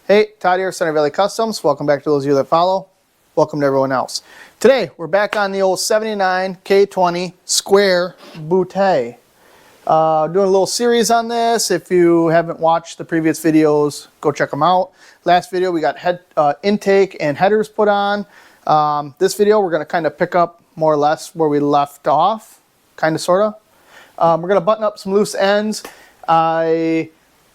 Hey, Todd here, Center Valley Customs. Welcome back to those of you that follow. Welcome to everyone else. Today, we're back on the old 79 K20 square bootay. Doing a little series on this. If you haven't watched the previous videos, go check them out. Last video, we got intake and headers put on. This video, we're going to kind of pick up more or less where we left off, kind of, sort of. We're going to button up some loose ends. I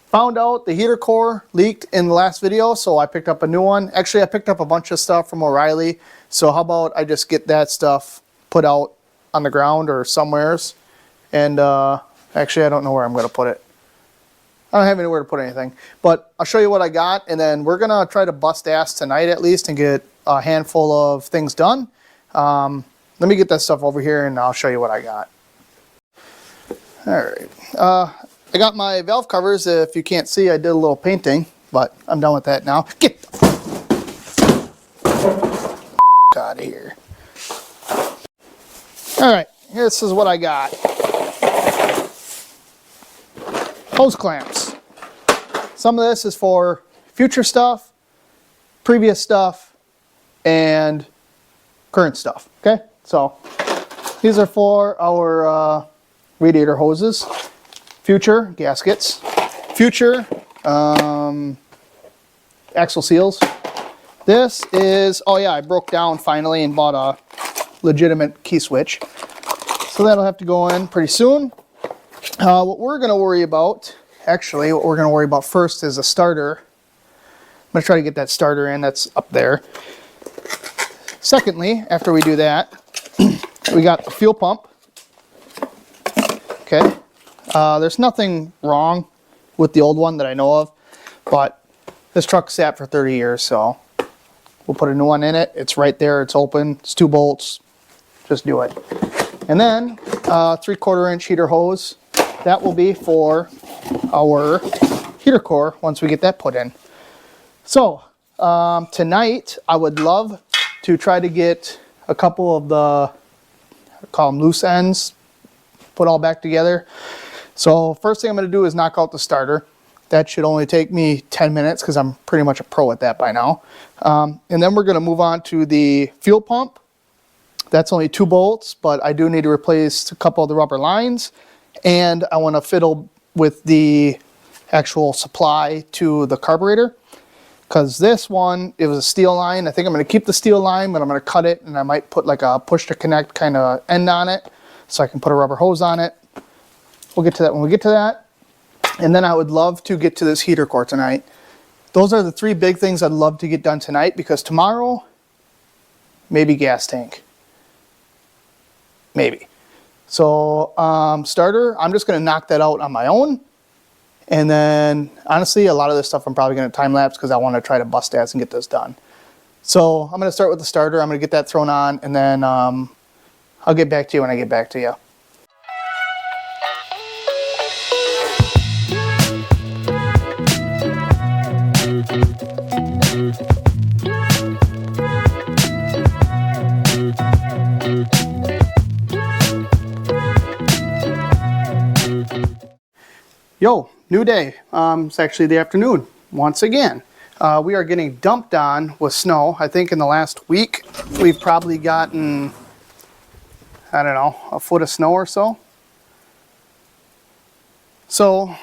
found out the heater core leaked in the last video, so I picked up a new one. Actually, I picked up a bunch of stuff from O'Reilly, so how about I just get that stuff put out on the ground or somewheres. And actually, I don't know where I'm going to put it. I don't have anywhere to put anything, but I'll show you what I got, and then we're going to try to bust ass tonight at least and get a handful of things done. Let me get that stuff over here, and I'll show you what I got. All right. I got my valve covers. If you can't see, I did a little painting, but I'm done with that now. Get the out of here. All right, this is what I got. Hose clamps. Some of this is for future stuff, previous stuff, and current stuff, okay? So these are for our radiator hoses. Future gaskets, future axle seals. This is, oh yeah, I broke down finally and bought a legitimate key switch. So that'll have to go in pretty soon. What we're going to worry about, actually, what we're going to worry about first is a starter. I'm going to try to get that starter in, that's up there. Secondly, after we do that, we got the fuel pump. Okay. There's nothing wrong with the old one that I know of, but this truck sat for 30 years, so we'll put a new one in it. It's right there, it's open, it's 2 bolts, just do it. And then 3/4 inch heater hose, that will be for our heater core once we get that put in. So tonight I would love to try to get a couple of the, I call them loose ends, put all back together. So first thing I'm going to do is knock out the starter. That should only take me 10 minutes because I'm pretty much a pro at that by now. And then we're going to move on to the fuel pump. That's only 2 bolts, but I do need to replace a couple of the rubber lines. And I want to fiddle with the actual supply to the carburetor. Because this one, it was a steel line. I think I'm going to keep the steel line, but I'm going to cut it. And I might put like a push to connect kind of end on it, so I can put a rubber hose on it. We'll get to that when we get to that. And then I would love to get to this heater core tonight. Those are the 3 big things I'd love to get done tonight, because tomorrow, maybe gas tank. Maybe. So starter, I'm just going to knock that out on my own. And then honestly, a lot of this stuff I'm probably going to time lapse because I want to try to bust ass and get this done. So I'm going to start with the starter. I'm going to get that thrown on, and then I'll get back to you when I get back to you. Yo, new day. It's actually the afternoon once again. We are getting dumped on with snow. I think in the last week we've probably gotten, I don't know, a foot of snow or so. So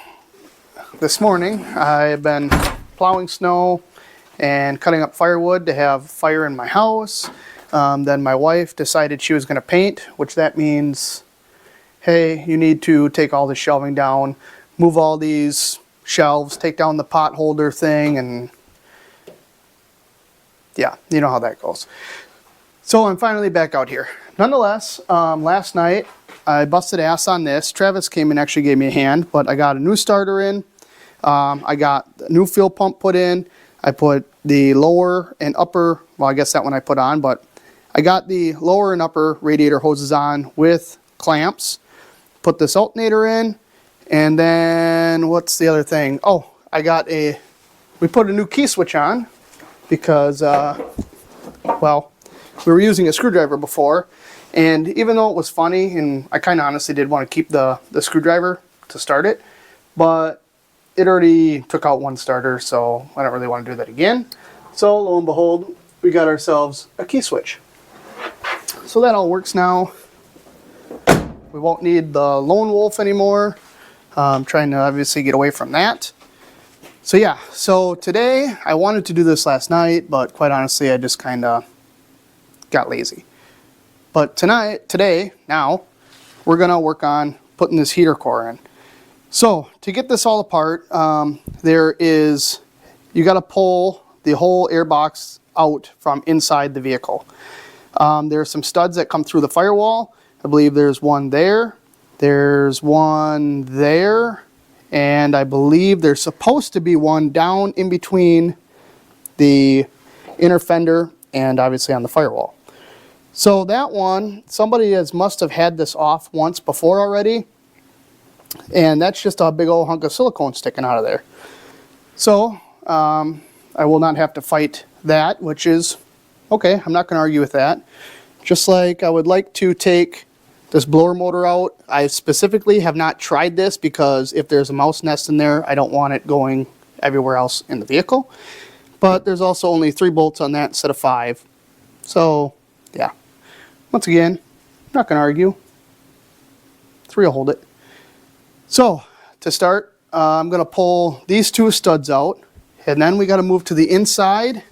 this morning I've been plowing snow and cutting up firewood to have fire in my house. Then my wife decided she was going to paint, which that means, hey, you need to take all the shelving down, move all these shelves, take down the pot holder thing, and yeah, you know how that goes. So I'm finally back out here. Nonetheless, last night I busted ass on this. Travis came and actually gave me a hand, but I got a new starter in. I got a new fuel pump put in. I put the lower and upper, well, I guess that one I put on, but I got the lower and upper radiator hoses on with clamps. Put this alternator in. And then what's the other thing? Oh, we put a new key switch on because, well, we were using a screwdriver before. And even though it was funny, and I kind of honestly did want to keep the screwdriver to start it, but it already took out one starter, so I don't really want to do that again. So lo and behold, we got ourselves a key switch. So that all works now. We won't need the lone wolf anymore. I'm trying to obviously get away from that. So yeah, so today I wanted to do this last night, but quite honestly, I just kind of got lazy. But today, we're gonna work on putting this heater core in. So to get this all apart, you gotta pull the whole air box out from inside the vehicle. There are some studs that come through the firewall. I believe there's one there, there's one there, and I believe there's supposed to be one down in between the inner fender and obviously on the firewall. So that one, somebody must have had this off once before already, and that's just a big old hunk of silicone sticking out of there. So I will not have to fight that, which is okay. I'm not going to argue with that. Just like I would like to take this blower motor out. I specifically have not tried this because if there's a mouse nest in there, I don't want it going everywhere else in the vehicle. But there's also only 3 bolts on that instead of 5. So yeah, once again, not going to argue. 3 will hold it. So to start, I'm going to pull these 2 studs out, and then we got to move to the inside.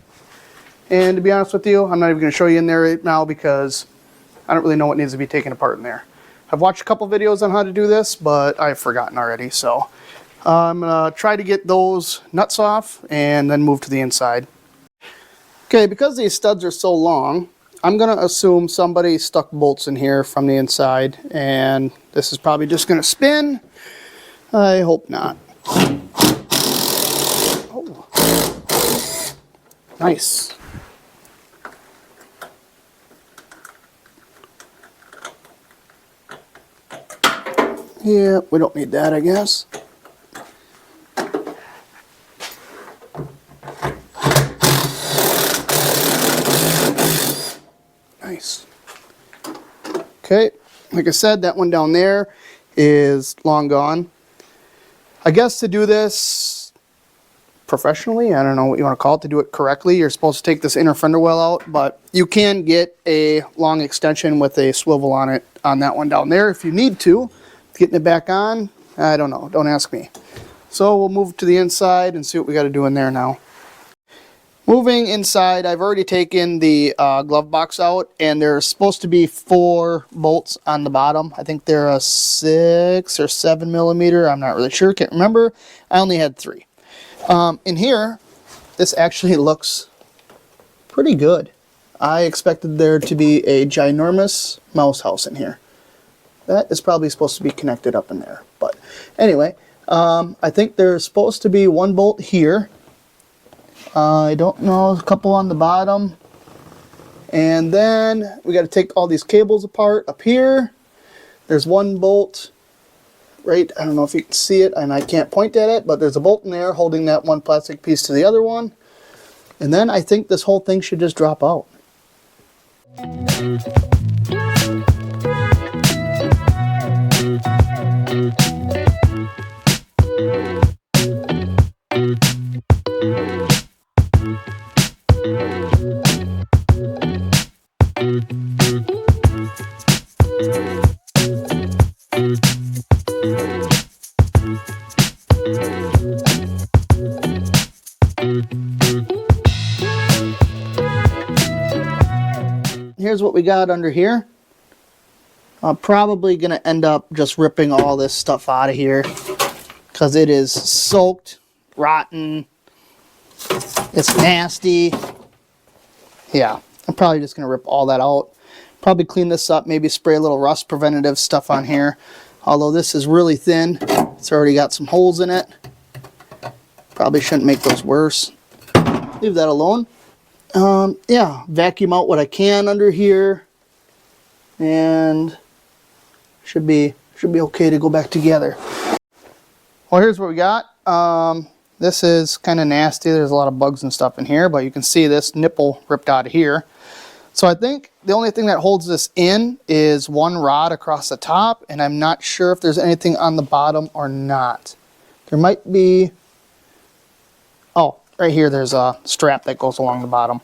And to be honest with you, I'm not even going to show you in there right now because I don't really know what needs to be taken apart in there. I've watched a couple videos on how to do this, but I've forgotten already. So I'm going to try to get those nuts off and then move to the inside. Okay, because these studs are so long, I'm going to assume somebody stuck bolts in here from the inside, and this is probably just going to spin. I hope not. Oh. Nice. Yeah, we don't need that, I guess. Nice. Okay, like I said, that one down there is long gone. I guess to do this professionally, I don't know what you want to call it, to do it correctly, you're supposed to take this inner fender well out, but you can get a long extension with a swivel on it on that one down there if you need to. Getting it back on, I don't know, don't ask me. So we'll move to the inside and see what we got to do in there now. Moving inside, I've already taken the glove box out, and there's supposed to be 4 bolts on the bottom. I think they're a 6 or 7 millimeter. I'm not really sure, can't remember. I only had 3. In here, this actually looks pretty good. I expected there to be a ginormous mouse house in here. That is probably supposed to be connected up in there. But anyway, I think there's supposed to be 1 bolt here. I don't know, a couple on the bottom. And then we got to take all these cables apart up here. There's 1 bolt right, I don't know if you can see it, and I can't point at it, but there's a bolt in there holding that 1 plastic piece to the other one. And then I think this whole thing should just drop out. Here's what we got under here. I'm probably going to end up just ripping all this stuff out of here because it is soaked, rotten, it's nasty. Yeah, I'm probably just going to rip all that out. Probably clean this up, maybe spray a little rust preventative stuff on here. Although this is really thin, it's already got some holes in it. Probably shouldn't make those worse. Leave that alone. Yeah, vacuum out what I can under here, and should be okay to go back together. Well, here's what we got. This is kind of nasty. There's a lot of bugs and stuff in here, but you can see this nipple ripped out of here. So I think the only thing that holds this in is 1 rod across the top, and I'm not sure if there's anything on the bottom or not. There might be, oh, right here there's a strap that goes along the bottom.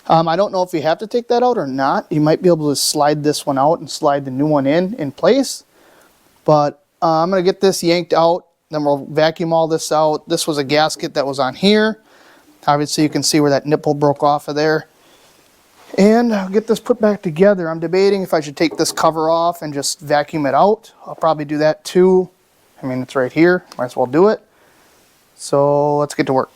I don't know if you have to take that out or not. You might be able to slide this one out and slide the new one in place. But I'm going to get this yanked out, then we'll vacuum all this out. This was a gasket that was on here. Obviously you can see where that nipple broke off of there. And I'll get this put back together. I'm debating if I should take this cover off and just vacuum it out. I'll probably do that too. I mean, it's right here. Might as well do it. So let's get to work.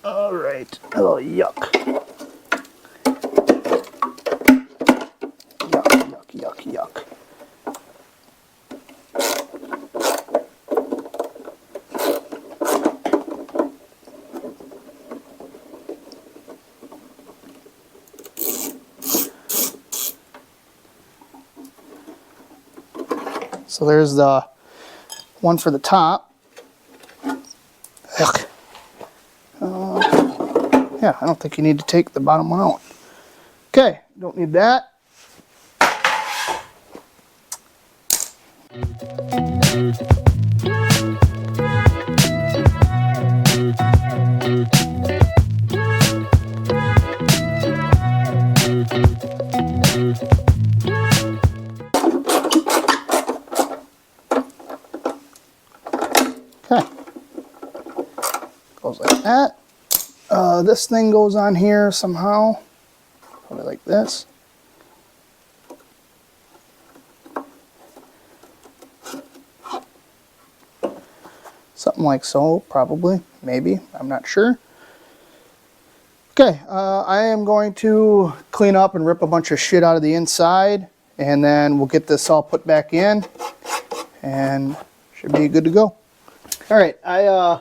All right. Oh, yuck. Yuck, yuck, yuck, yuck. So there's the one for the top. Yuck. Yeah, I don't think you need to take the bottom one out. Okay, don't need that. Okay, goes like that. This thing goes on here somehow, probably like this. Something like so, probably, maybe, I'm not sure. Okay, I am going to clean up and rip a bunch of shit out of the inside, and then we'll get this all put back in, and should be good to go. All right, I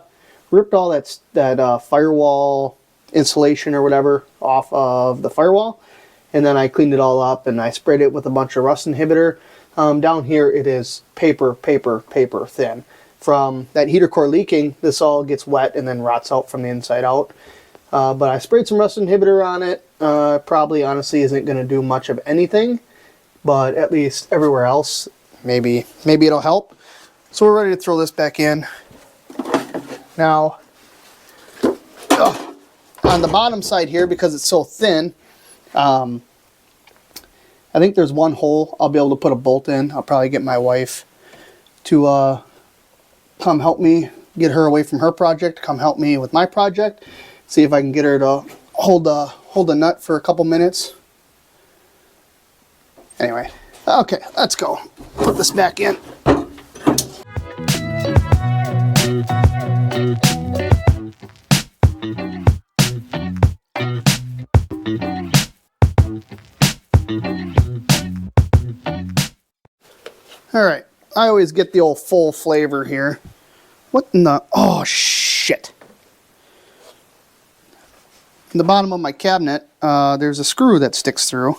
ripped all that firewall insulation or whatever off of the firewall, and then I cleaned it all up and I sprayed it with a bunch of rust inhibitor. Down here it is paper thin. From that heater core leaking, this all gets wet and then rots out from the inside out. But I sprayed some rust inhibitor on it. Probably honestly isn't going to do much of anything, but at least everywhere else maybe it'll help. So we're ready to throw this back in. Now, on the bottom side here, because it's so thin, I think there's one hole I'll be able to put a bolt in. I'll probably get my wife to come help me, get her away from her project, come help me with my project. See if I can get her to hold the nut for a couple minutes. Anyway, okay, let's go. Put this back in. All right, I always get the old full flavor here. What in the, oh shit. In the bottom of my cabinet, there's a screw that sticks through.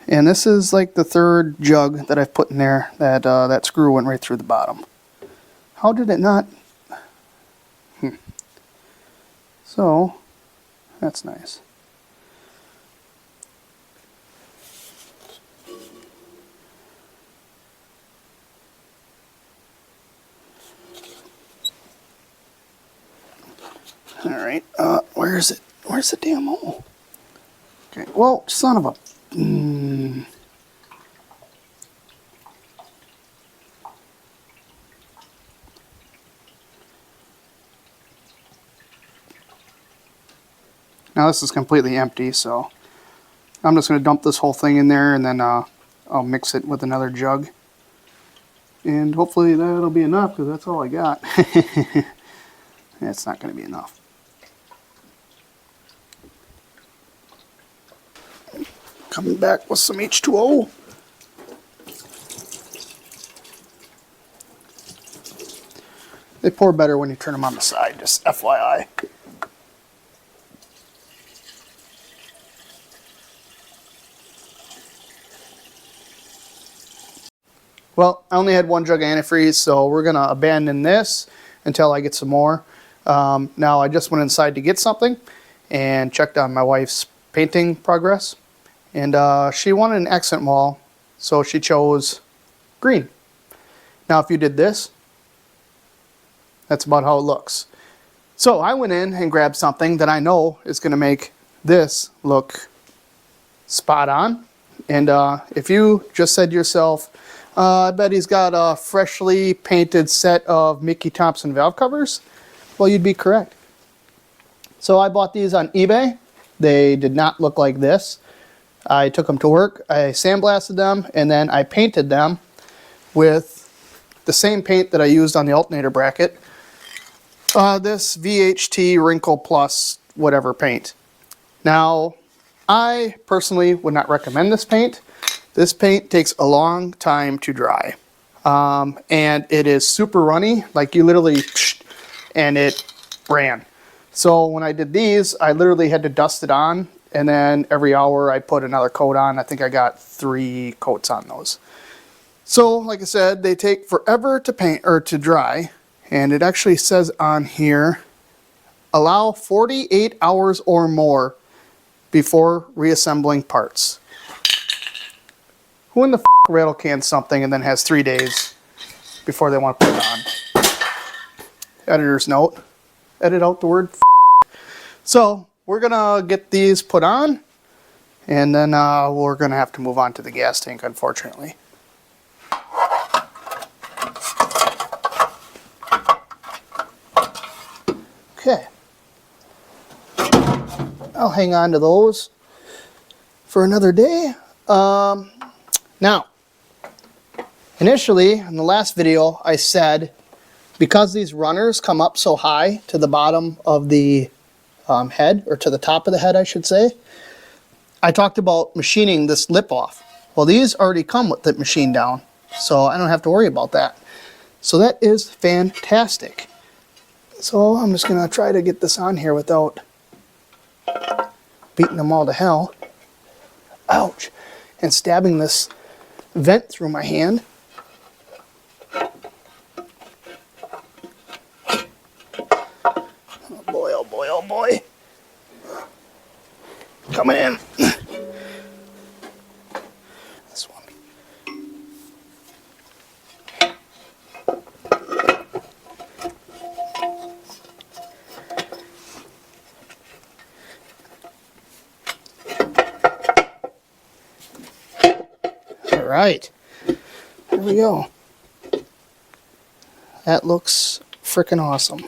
And this is like the third jug that I've put in there that that screw went right through the bottom. How did it not? So, that's nice. All right, where is it? Where's the damn hole? Okay, well, son of a... Now this is completely empty, so I'm just going to dump this whole thing in there, and then I'll mix it with another jug. And hopefully that'll be enough, because that's all I got. It's not going to be enough. Coming back with some H2O. They pour better when you turn them on the side, just FYI. Well, I only had one jug of antifreeze, so we're going to abandon this until I get some more. Now, I just went inside to get something and checked on my wife's painting progress. And she wanted an accent wall, so she chose green. Now, if you did this, that's about how it looks. So I went in and grabbed something that I know is going to make this look spot on. And if you just said to yourself, I bet he's got a freshly painted set of Mickey Thompson valve covers, well, you'd be correct. So I bought these on eBay. They did not look like this. I took them to work, I sandblasted them, and then I painted them with the same paint that I used on the alternator bracket. This VHT Wrinkle Plus whatever paint. Now, I personally would not recommend this paint. This paint takes a long time to dry. And it is super runny, like you literally, and it ran. So when I did these, I literally had to dust it on, and then every hour I put another coat on. I think I got 3 coats on those. So like I said, they take forever to paint or to dry, and it actually says on here, allow 48 hours or more before reassembling parts. Who in the f rattle cans something and then has 3 days before they want to put it on? Editor's note. Edit out the word f. So we're gonna get these put on, and then we're gonna have to move on to the gas tank, unfortunately. Okay. I'll hang on to those for another day. Now, initially, in the last video, I said because these runners come up so high to the bottom of the head, or to the top of the head, I should say, I talked about machining this lip off. Well, these already come with the machine down, so I don't have to worry about that. So that is fantastic. So I'm just going to try to get this on here without beating them all to hell. Ouch. And stabbing this vent through my hand. Oh boy, oh boy, oh boy. Coming in. This one. All right. Here we go. That looks frickin' awesome.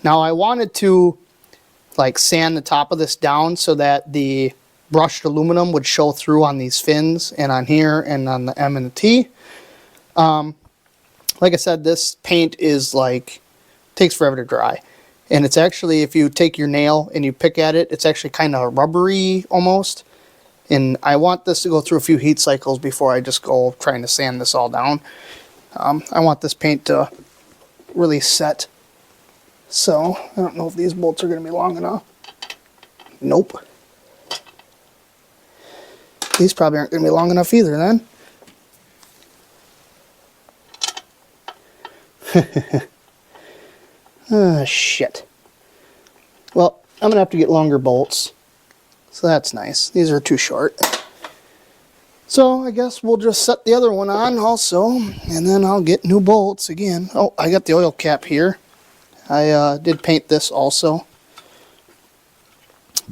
Now I wanted to like sand the top of this down so that the brushed aluminum would show through on these fins and on here and on the M and the T. Like I said, this paint is like, takes forever to dry. And it's actually, if you take your nail and you pick at it, it's actually kind of rubbery almost. And I want this to go through a few heat cycles before I just go trying to sand this all down. I want this paint to really set. So, I don't know if these bolts are going to be long enough. Nope. These probably aren't going to be long enough either then. Ah, shit. Well, I'm going to have to get longer bolts. So that's nice. These are too short. So I guess we'll just set the other one on also, and then I'll get new bolts again. Oh, I got the oil cap here. I did paint this also.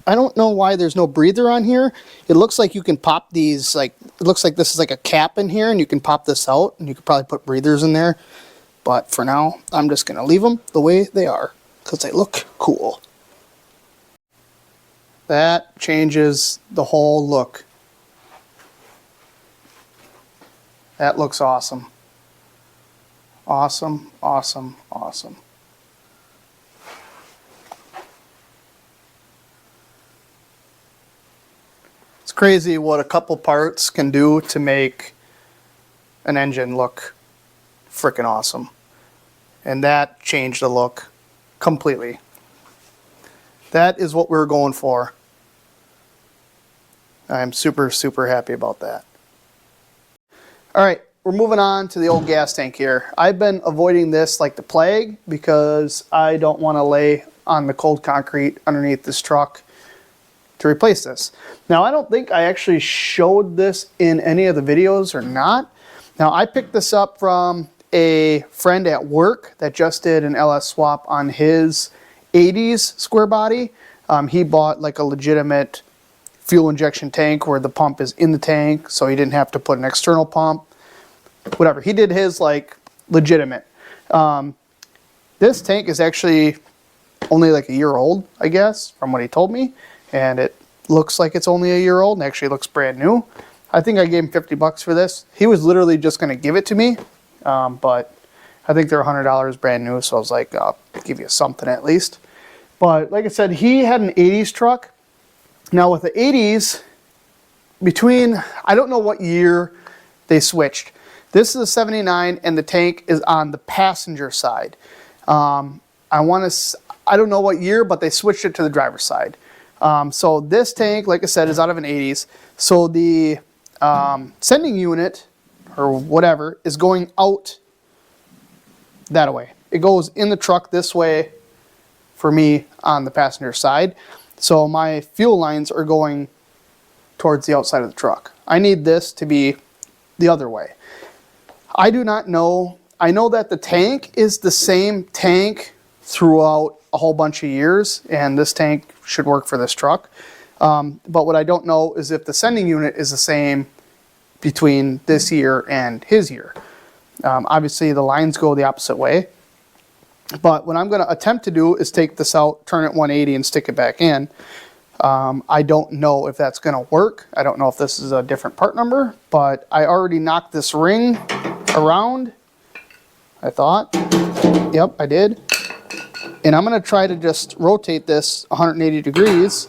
I don't know why there's no breather on here. It looks like you can pop these, like, it looks like this is like a cap in here, and you can pop this out, and you could probably put breathers in there. But for now, I'm just going to leave them the way they are, because they look cool. That changes the whole look. That looks awesome. Awesome, awesome, awesome. It's crazy what a couple parts can do to make an engine look freaking awesome. And that changed the look completely. That is what we're going for. I'm super, super happy about that. All right, we're moving on to the old gas tank here. I've been avoiding this like the plague because I don't want to lay on the cold concrete underneath this truck to replace this. Now, I don't think I actually showed this in any of the videos or not. Now, I picked this up from a friend at work that just did an LS swap on his 80s square body. He bought like a legitimate fuel injection tank where the pump is in the tank, so he didn't have to put an external pump. Whatever, he did his like legitimate. This tank is actually only like a year old, I guess, from what he told me, and it looks like it's only a year old and actually looks brand new. I think I gave him 50 bucks for this. He was literally just going to give it to me, but I think they're $100 brand new, so I was like, I'll give you something at least. But like I said, he had an 80s truck. Now with the 80s, I don't know what year they switched. This is a 79 and the tank is on the passenger side. I don't know what year, but they switched it to the driver's side. So this tank, like I said, is out of an 80s. So the sending unit or whatever is going out that way. It goes in the truck this way for me on the passenger side. So my fuel lines are going towards the outside of the truck. I need this to be the other way. I do not know. I know that the tank is the same tank throughout a whole bunch of years, and this tank should work for this truck. But what I don't know is if the sending unit is the same between this year and his year. Obviously, the lines go the opposite way. But what I'm going to attempt to do is take this out, turn it 180, and stick it back in. I don't know if that's going to work. I don't know if this is a different part number, but I already knocked this ring around, I thought. Yep, I did. And I'm going to try to just rotate this 180 degrees,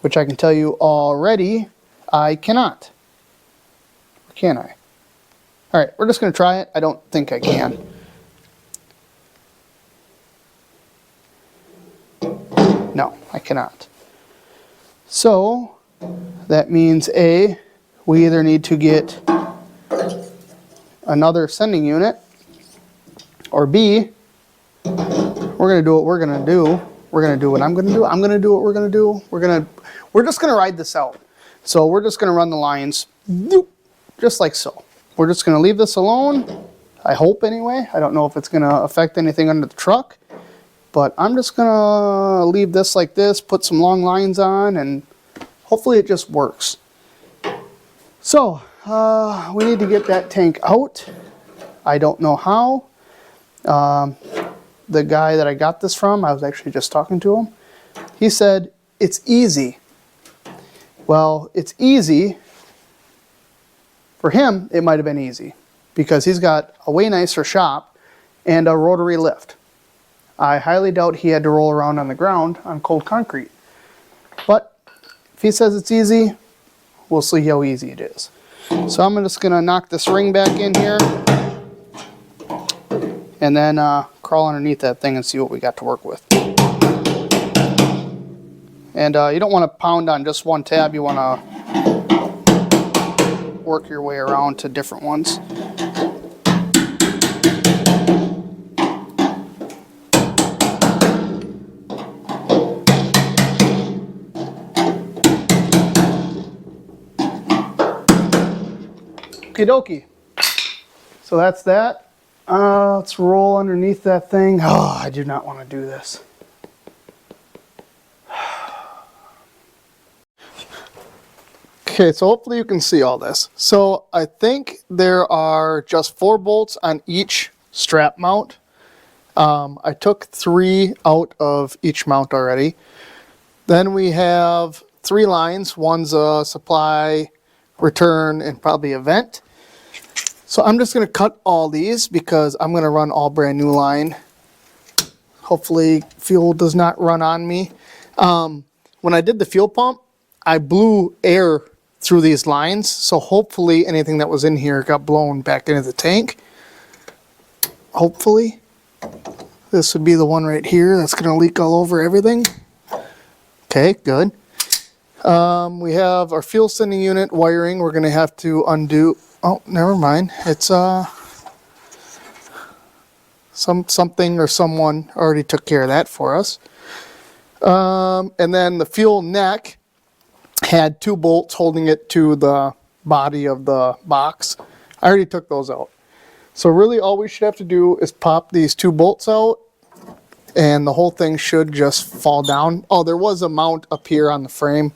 which I can tell you already I cannot. Or can I? All right, we're just going to try it. I don't think I can. No, I cannot. So that means A, we either need to get another sending unit, or B, we're going to do what we're going to do. We're going to do what I'm going to do. I'm going to do what we're going to do. We're just going to ride this out. So we're just going to run the lines just like so. We're just going to leave this alone. I hope anyway. I don't know if it's going to affect anything under the truck. But I'm just going to leave this like this, put some long lines on, and hopefully it just works. So, we need to get that tank out. I don't know how. The guy that I got this from, I was actually just talking to him. He said, it's easy. Well, it's easy. For him, it might have been easy because he's got a way nicer shop and a rotary lift. I highly doubt he had to roll around on the ground on cold concrete. But if he says it's easy, we'll see how easy it is. So I'm just going to knock this ring back in here and then crawl underneath that thing and see what we got to work with. And you don't want to pound on just one tab. You want to work your way around to different ones. Okie dokie. So that's that. Let's roll underneath that thing. Oh, I do not want to do this. Okay, so hopefully you can see all this. So I think there are just 4 bolts on each strap mount. I took 3 out of each mount already. Then we have 3 lines. One's a supply, return, and probably a vent. So I'm just going to cut all these because I'm going to run all brand new line. Hopefully fuel does not run on me. When I did the fuel pump, I blew air through these lines, so hopefully anything that was in here got blown back into the tank. Hopefully. This would be the one right here that's going to leak all over everything. Okay, good. We have our fuel sending unit wiring. We're going to have to undo. Oh, never mind. It's something or someone already took care of that for us. And then the fuel neck had 2 bolts holding it to the body of the box. I already took those out. So really all we should have to do is pop these 2 bolts out and the whole thing should just fall down. Oh, there was a mount up here on the frame.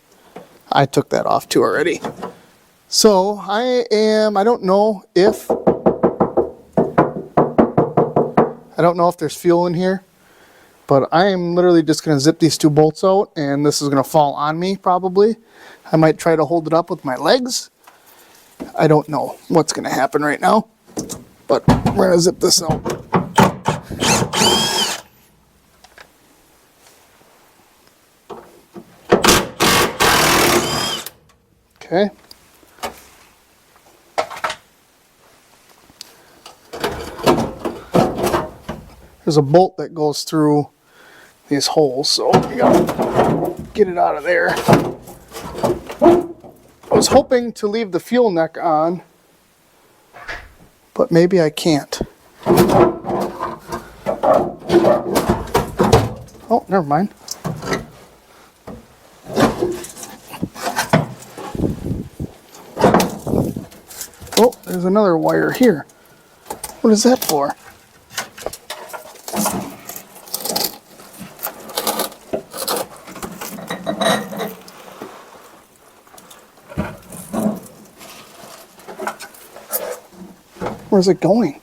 I took that off too already. So I don't know if there's fuel in here, but I am literally just going to zip these 2 bolts out and this is going to fall on me probably. I might try to hold it up with my legs. I don't know what's going to happen right now, but we're going to zip this out. Okay. There's a bolt that goes through these holes, so we gotta get it out of there. I was hoping to leave the fuel neck on, but maybe I can't. Oh, never mind. Oh, there's another wire here. What is that for? Where's it going?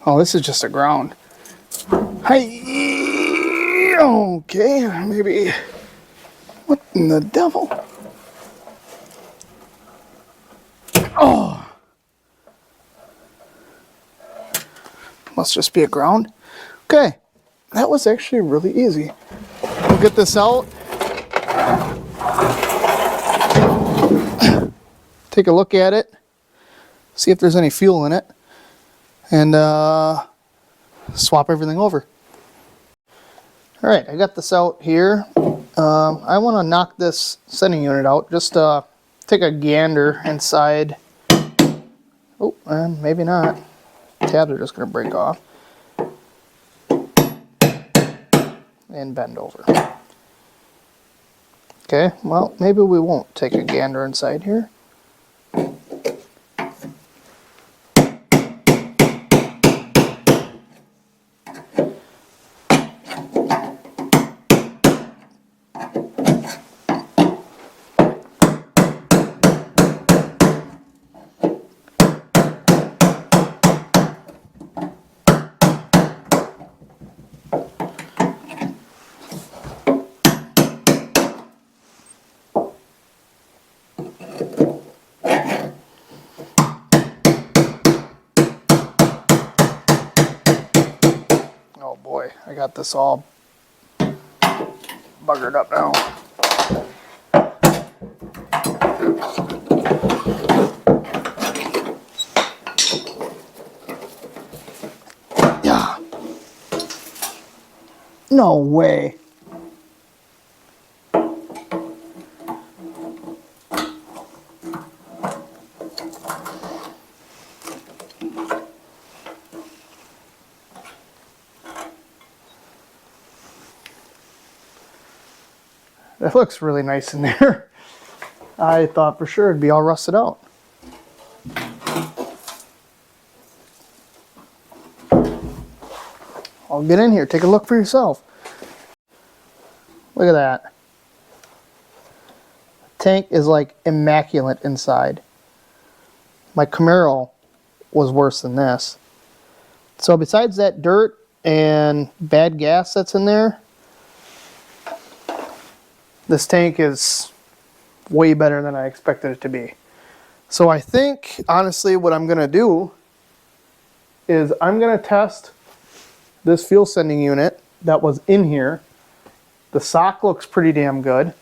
Oh, this is just a ground. Hi. Okay, maybe. What in the devil? Oh. Must just be a ground. Okay, that was actually really easy. We'll get this out. Take a look at it. See if there's any fuel in it. And swap everything over. All right, I got this out here. I want to knock this sending unit out. Just take a gander inside. Oh, and maybe not. Tabs are just going to break off. And bend over. Okay, well, maybe we won't take a gander inside here. Oh boy, I got this all buggered up now. Yeah. No way. That looks really nice in there. I thought for sure it'd be all rusted out. I'll get in here, take a look for yourself. Look at that. The tank is like immaculate inside. My Camaro was worse than this. So besides that dirt and bad gas that's in there, this tank is way better than I expected it to be. So I think, honestly, what I'm going to do is I'm going to test this fuel sending unit that was in here. The sock looks pretty damn good.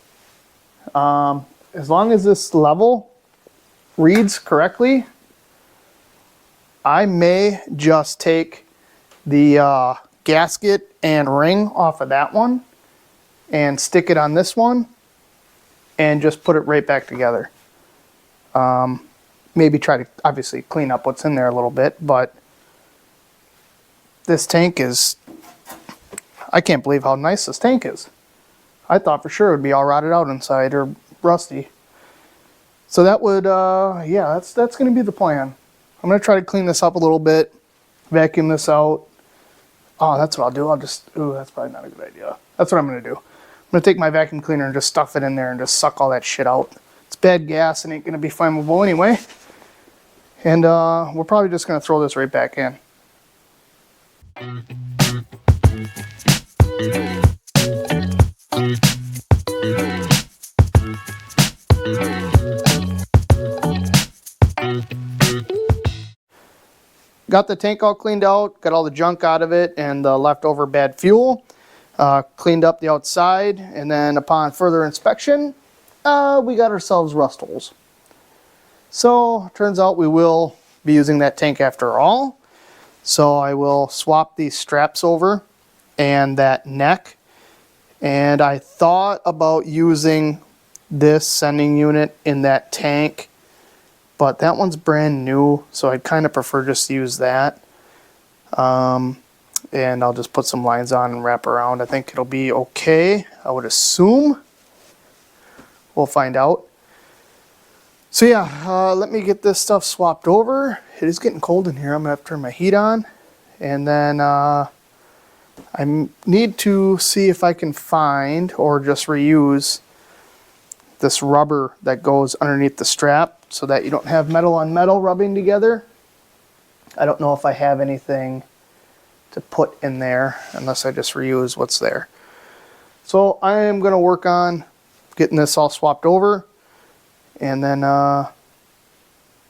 As long as this level reads correctly, I may just take the gasket and ring off of that one and stick it on this one and just put it right back together. Maybe try to obviously clean up what's in there a little bit, but this tank is, I can't believe how nice this tank is. I thought for sure it would be all rotted out inside or rusty. So that would, yeah, that's going to be the plan. I'm going to try to clean this up a little bit, vacuum this out. Oh, that's what I'll do. I'll just, ooh, that's probably not a good idea. That's what I'm going to do. I'm going to take my vacuum cleaner and just stuff it in there and just suck all that shit out. It's bad gas and ain't going to be flammable anyway. And we're probably just going to throw this right back in. Got the tank all cleaned out, got all the junk out of it and the leftover bad fuel. Cleaned up the outside, and then upon further inspection, we got ourselves rust holes. So, turns out we will be using that tank after all. So I will swap these straps over and that neck. And I thought about using this sending unit in that tank, but that one's brand new, so I'd kind of prefer just to use that. And I'll just put some lines on and wrap around. I think it'll be okay, I would assume. We'll find out. So yeah, let me get this stuff swapped over. It is getting cold in here. I'm going to have to turn my heat on. And then I need to see if I can find or just reuse this rubber that goes underneath the strap so that you don't have metal on metal rubbing together. I don't know if I have anything to put in there unless I just reuse what's there. So I am going to work on getting this all swapped over, and then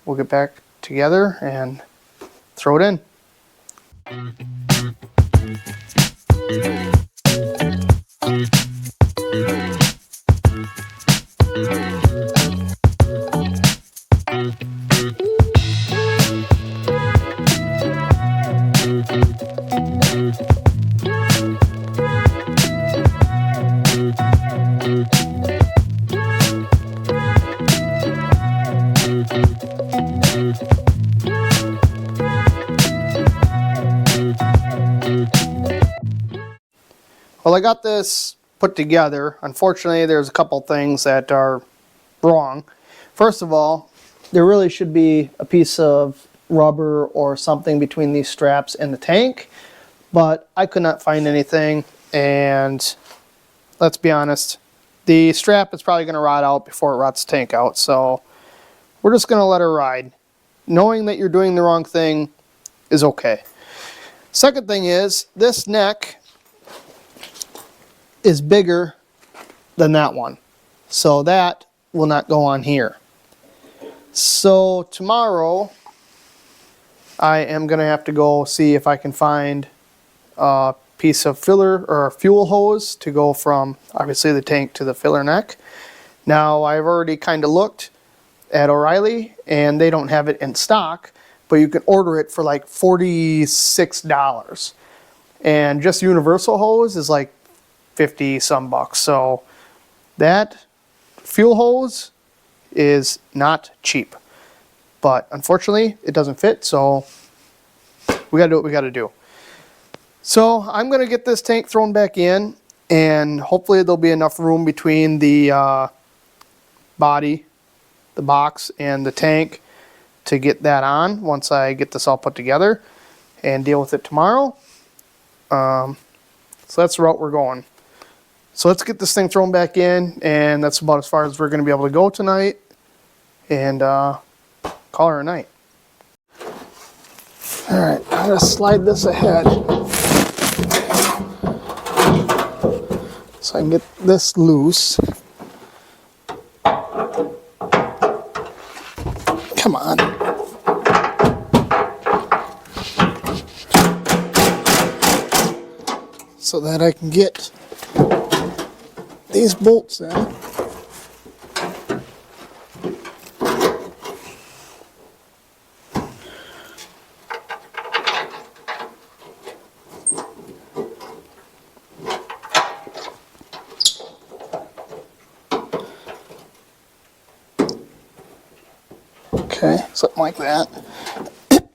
we'll get back together and throw it in. Well, I got this put together. Unfortunately, there's a couple things that are wrong. First of all, there really should be a piece of rubber or something between these straps and the tank, but I could not find anything, and let's be honest, the strap is probably going to rot out before it rots the tank out, so we're just going to let her ride. Knowing that you're doing the wrong thing is okay. Second thing is, this neck is bigger than that one, so that will not go on here. So tomorrow I am going to have to go see if I can find a piece of filler or a fuel hose to go from obviously the tank to the filler neck. Now I've already kind of looked at O'Reilly and they don't have it in stock, but you can order it for like $46, and just universal hose is like 50 some bucks. So that fuel hose is not cheap, but unfortunately it doesn't fit, so we gotta do what we gotta do. So I'm gonna get this tank thrown back in, and hopefully there'll be enough room between the body, the box, and the tank to get that on once I get this all put together and deal with it tomorrow. So that's the route we're going. So let's get this thing thrown back in, and that's about as far as we're going to be able to go tonight, and call her a night. Alright, I'm going to slide this ahead so I can get this loose. Come on. So that I can get these bolts in. Okay, something like that.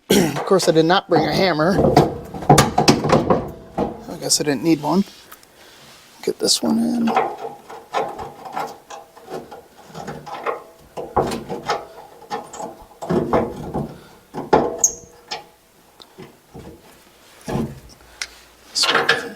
Of course, I did not bring a hammer. I guess I didn't need one. Get this one in. This one in.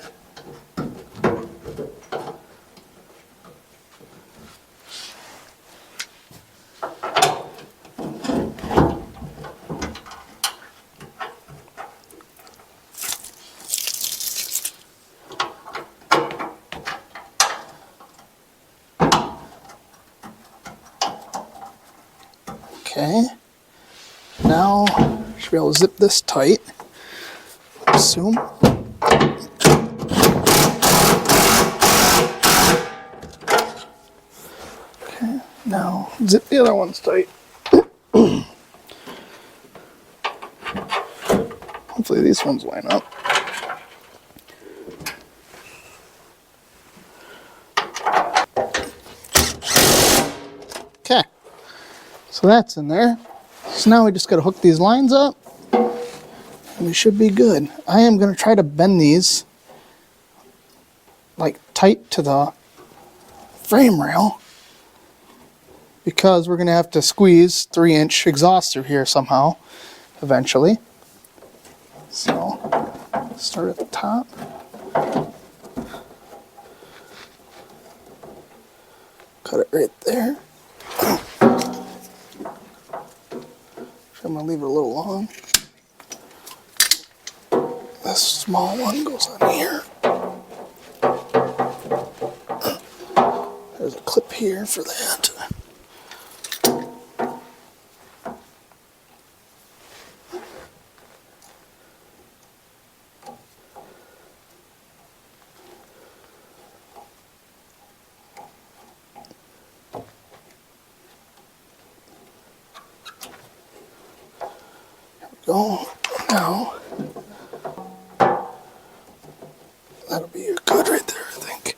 Okay, now should be able to zip this tight, I assume. Okay, now zip the other ones tight. Hopefully these ones line up. Okay, so that's in there. So now we just got to hook these lines up and we should be good. I am going to try to bend these like tight to the frame rail because we're going to have to squeeze 3-inch exhaust through here somehow eventually. So start at the top. Cut it right there. I'm going to leave it a little long. This small one goes on here. There's a clip here for that. Go now. That'll be good right there, I think.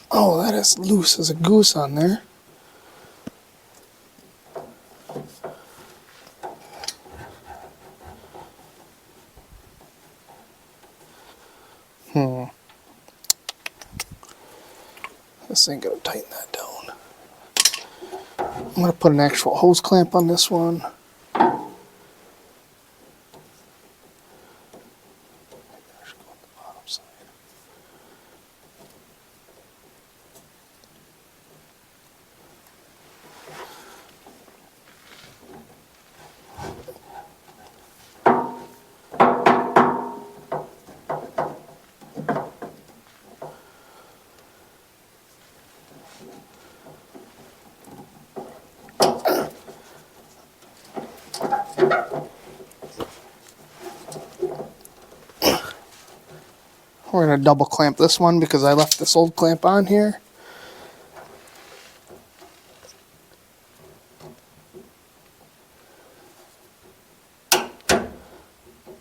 Oh, that is loose as a goose on there. This ain't gonna tighten that down. I'm gonna put an actual hose clamp on this one. We're going to double clamp this one because I left this old clamp on here.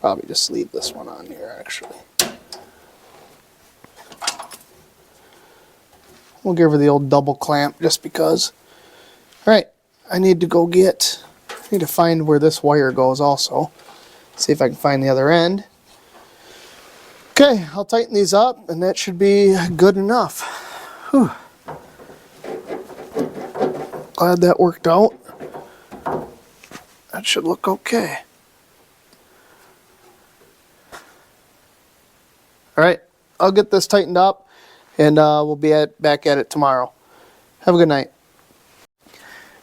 Probably just leave this one on here actually. We'll give her the old double clamp just because. Alright, I need to find where this wire goes also. See if I can find the other end. Okay, I'll tighten these up and that should be good enough. Whew. Glad that worked out. That should look okay. Alright, I'll get this tightened up and we'll be back at it tomorrow. Have a good night.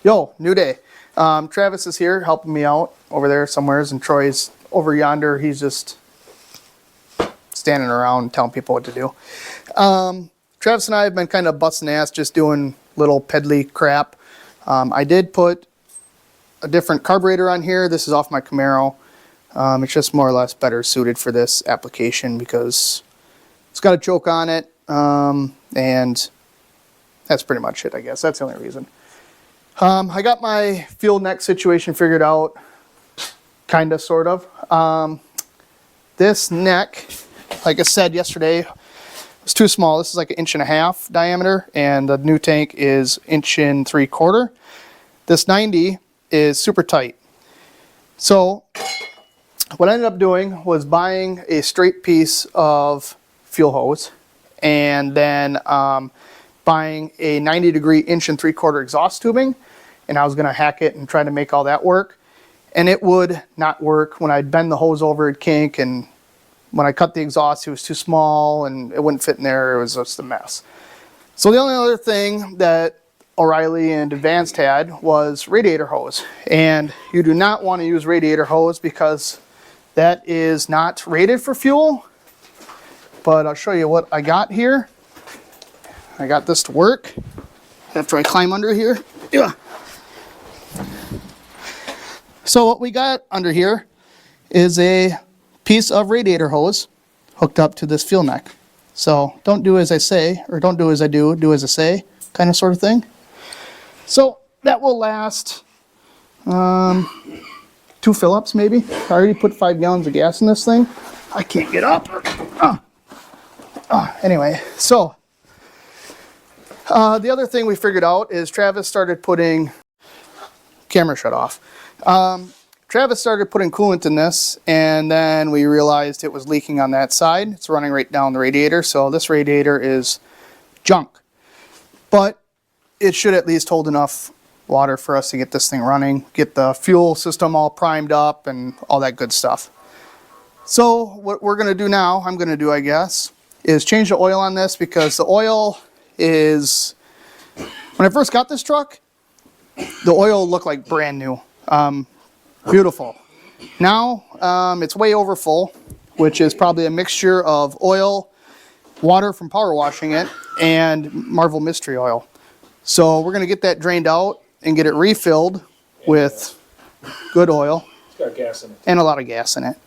Yo, new day. Travis is here helping me out over there somewheres, and Troy's over yonder. He's just standing around telling people what to do. Travis and I have been kind of busting ass just doing little peddly crap. I did put a different carburetor on here. This is off my Camaro. It's just more or less better suited for this application because it's got a choke on it, and that's pretty much it, I guess. That's the only reason. I got my fuel neck situation figured out, kind of, sort of. This neck, like I said yesterday, It's too small. This is like 1.5 inch diameter, and the new tank is 1.75 inch. This 90 is super tight. So what I ended up doing was buying a straight piece of fuel hose, and then buying a 90-degree 1.75 inch exhaust tubing, and I was going to hack it and try to make all that work. And it would not work. When I'd bend the hose over, it'd kink, and when I cut the exhaust, it was too small and it wouldn't fit in there. It was just a mess. So the only other thing that O'Reilly and Advanced had was radiator hose. And you do not want to use radiator hose because that is not rated for fuel. But I'll show you what I got here. I got this to work after I climb under here. Yeah. So what we got under here is a piece of radiator hose hooked up to this fuel neck. So don't do as I say, or don't do as I do, do as I say, kind of sort of thing. So that will last 2 fill-ups maybe. I already put 5 gallons of gas in this thing. I can't get up. Anyway, so the other thing we figured out is Travis started putting, camera shut off. Travis started putting coolant in this, and then we realized it was leaking on that side. It's running right down the radiator, so this radiator is junk. But it should at least hold enough water for us to get this thing running, get the fuel system all primed up and all that good stuff. So what we're going to do now, I'm going to do I guess, is change the oil on this, because the oil is, when I first got this truck, the oil looked like brand new. Beautiful. Now it's way over full, which is probably a mixture of oil, water from power washing it, and Marvel Mystery Oil. So we're going to get that drained out and get it refilled with good oil. It's got gas in it. And a lot of gas in it.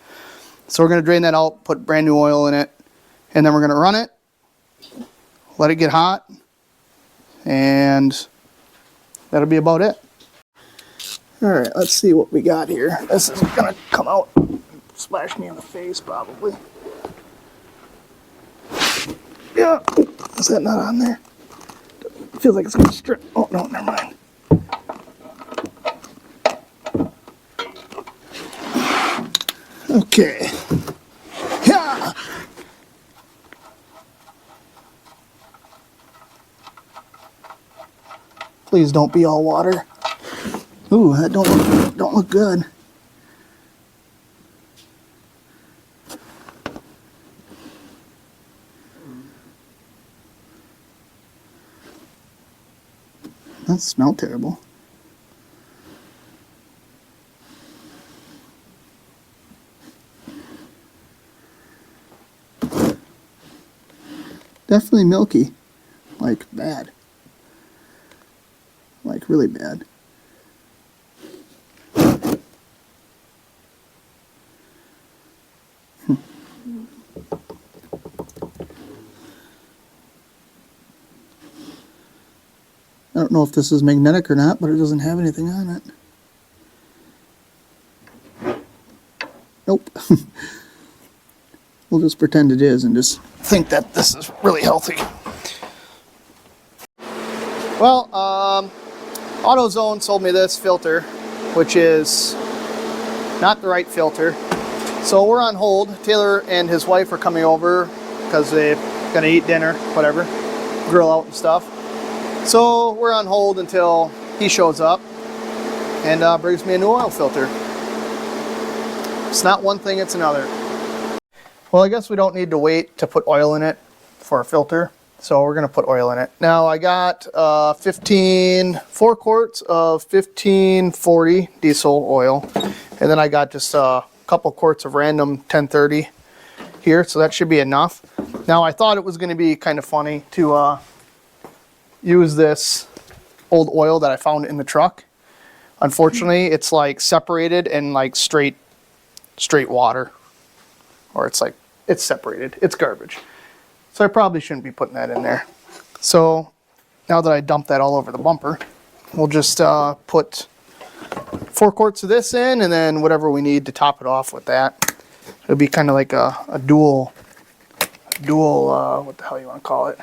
So we're going to drain that out, put brand new oil in it, and then we're going to run it, let it get hot, and that'll be about it. Alright, let's see what we got here. This is going to come out and splash me in the face probably. Yeah, is that not on there? Feels like it's going to strip. Oh, no, never mind. Okay. Yeah. Please don't be all water. Ooh, that don't look good. That smells terrible. Definitely milky. Like bad. Like really bad. I don't know if this is magnetic or not, but it doesn't have anything on it. Nope. We'll just pretend it is and just think that this is really healthy. Well, AutoZone sold me this filter, which is not the right filter. So we're on hold. Taylor and his wife are coming over because they're gonna eat dinner, whatever, grill out and stuff. So we're on hold until he shows up and brings me a new oil filter. It's not one thing, it's another. Well, I guess we don't need to wait to put oil in it for a filter. So we're going to put oil in it. Now I got 4 quarts of 1540 diesel oil. And then I got just a couple quarts of random 1030 here. So that should be enough. Now I thought it was going to be kind of funny to use this old oil that I found in the truck. Unfortunately, it's like separated and like straight water. Or it's like, it's separated. It's garbage. So I probably shouldn't be putting that in there. So now that I dumped that all over the bumper, we'll just put 4 quarts of this in and then whatever we need to top it off with that. It'll be kind of like a dual dual, what the hell you want to call it?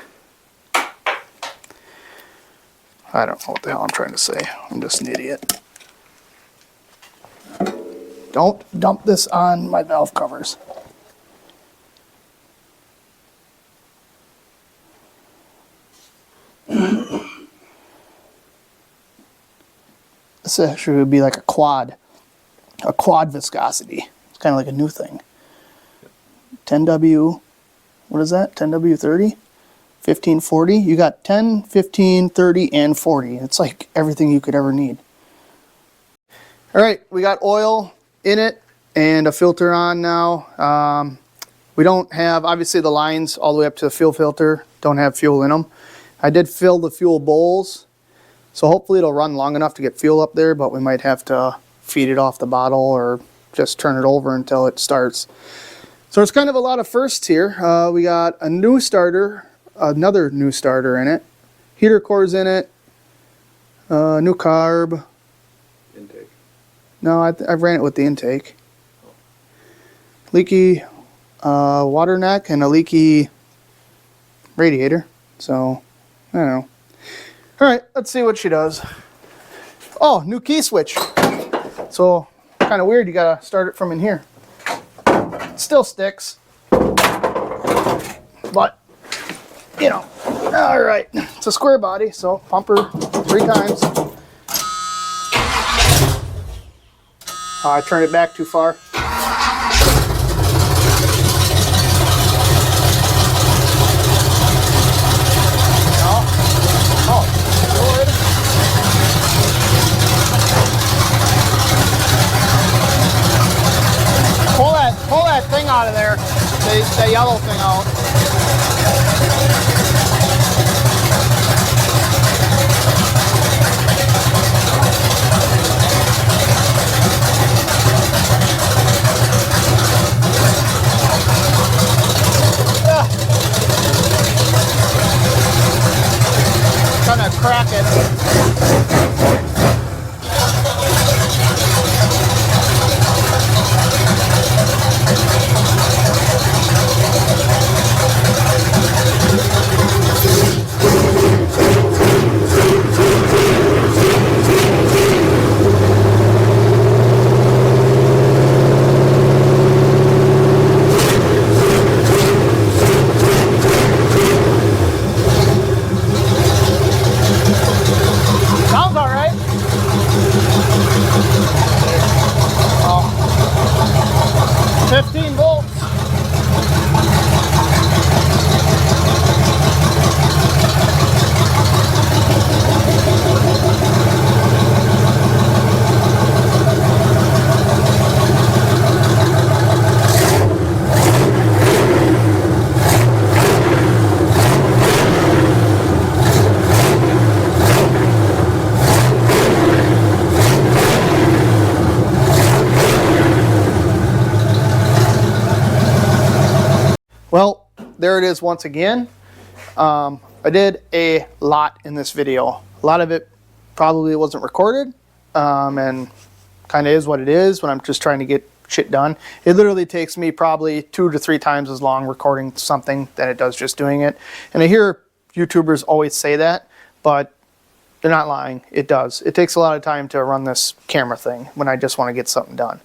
I don't know what the hell I'm trying to say. I'm just an idiot. Don't dump this on my valve covers. This actually would be like a quad viscosity. It's kind of like a new thing. 10W, what is that? 10W30? 15, 40? You got 10, 15, 30, and 40. It's like everything you could ever need. All right, we got oil in it and a filter on now. We don't have, obviously the lines all the way up to the fuel filter don't have fuel in them. I did fill the fuel bowls, so hopefully it'll run long enough to get fuel up there, but we might have to feed it off the bottle or just turn it over until it starts. So it's kind of a lot of firsts here. We got a new starter, another new starter in it, heater cores in it, new carb. Intake. No, I've ran it with the intake. Leaky water neck and a leaky radiator. So, I don't know. All right, let's see what she does. Oh, new key switch. So, kind of weird, you gotta start it from in here. It still sticks. But, you know, all right. It's a square body, so pump her 3 times. I turned it back too far. Pull that thing out of there, the yellow thing out. Yeah. Trying to crack it. Sounds all right. Oh. 15 volts. Well, there it is once again. I did a lot in this video. A lot of it probably wasn't recorded, and kind of is what it is when I'm just trying to get shit done. It literally takes me probably 2 to 3 times as long recording something than it does just doing it. And I hear YouTubers always say that, but they're not lying. It does. It takes a lot of time to run this camera thing when I just want to get something done.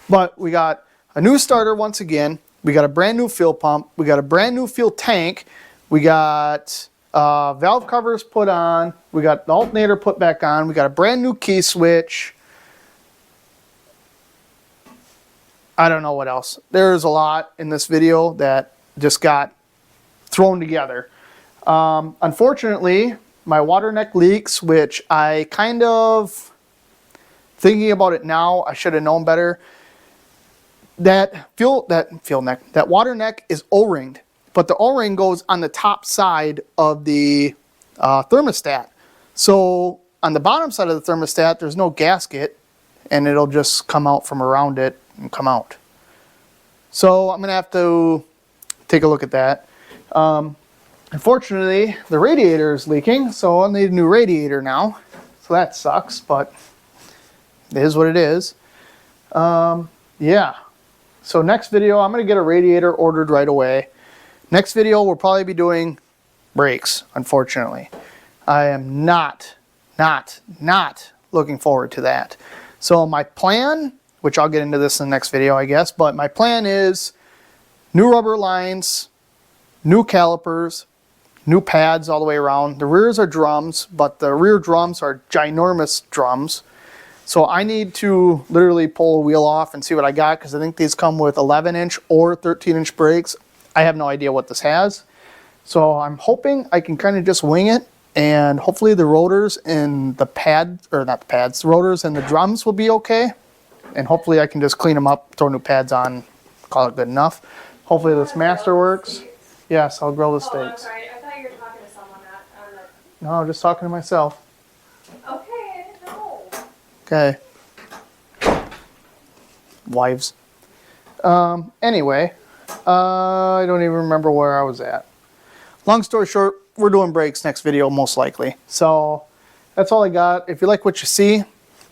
But we got a new starter once again. We got a brand new fuel pump. We got a brand new fuel tank. We got valve covers put on. We got the alternator put back on. We got a brand new key switch. I don't know what else. There's a lot in this video that just got thrown together. Unfortunately, my water neck leaks, which I kind of, thinking about it now, I should have known better. That water neck is O-ringed, but the O-ring goes on the top side of the thermostat. So on the bottom side of the thermostat, there's no gasket, and it'll just come out from around it and come out. So I'm gonna have to take a look at that. Unfortunately, the radiator is leaking, so I'll need a new radiator now. So that sucks, but it is what it is. Yeah. So next video, I'm going to get a radiator ordered right away. Next video, we'll probably be doing brakes, unfortunately. I am not looking forward to that. So my plan, which I'll get into this in the next video, I guess, but my plan is new rubber lines, new calipers, new pads all the way around. The rears are drums, but the rear drums are ginormous drums. So I need to literally pull a wheel off and see what I got, because I think these come with 11-inch or 13-inch brakes. I have no idea what this has. So I'm hoping I can kind of just wing it, and hopefully the rotors and the pads, or not the pads, the rotors and the drums will be okay. And hopefully I can just clean them up, throw new pads on, call it good enough. Hopefully this master works. Yes, I'll grill the steaks. I'm sorry. I thought you were talking to someone on the... No, I'm just talking to myself. Okay, I didn't know. Okay. Wives. Anyway, I don't even remember where I was at. Long story short, we're doing brakes next video, most likely. So that's all I got. If you like what you see,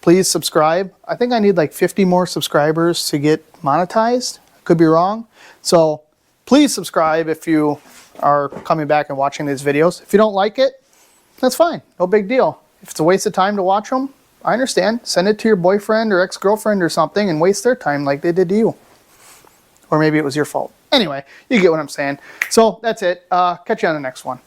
please subscribe. I think I need like 50 more subscribers to get monetized. I could be wrong. So please subscribe if you are coming back and watching these videos. If you don't like it, that's fine. No big deal. If it's a waste of time to watch them, I understand. Send it to your boyfriend or ex-girlfriend or something and waste their time like they did to you. Or maybe it was your fault. Anyway, you get what I'm saying. So that's it. Catch you on the next one.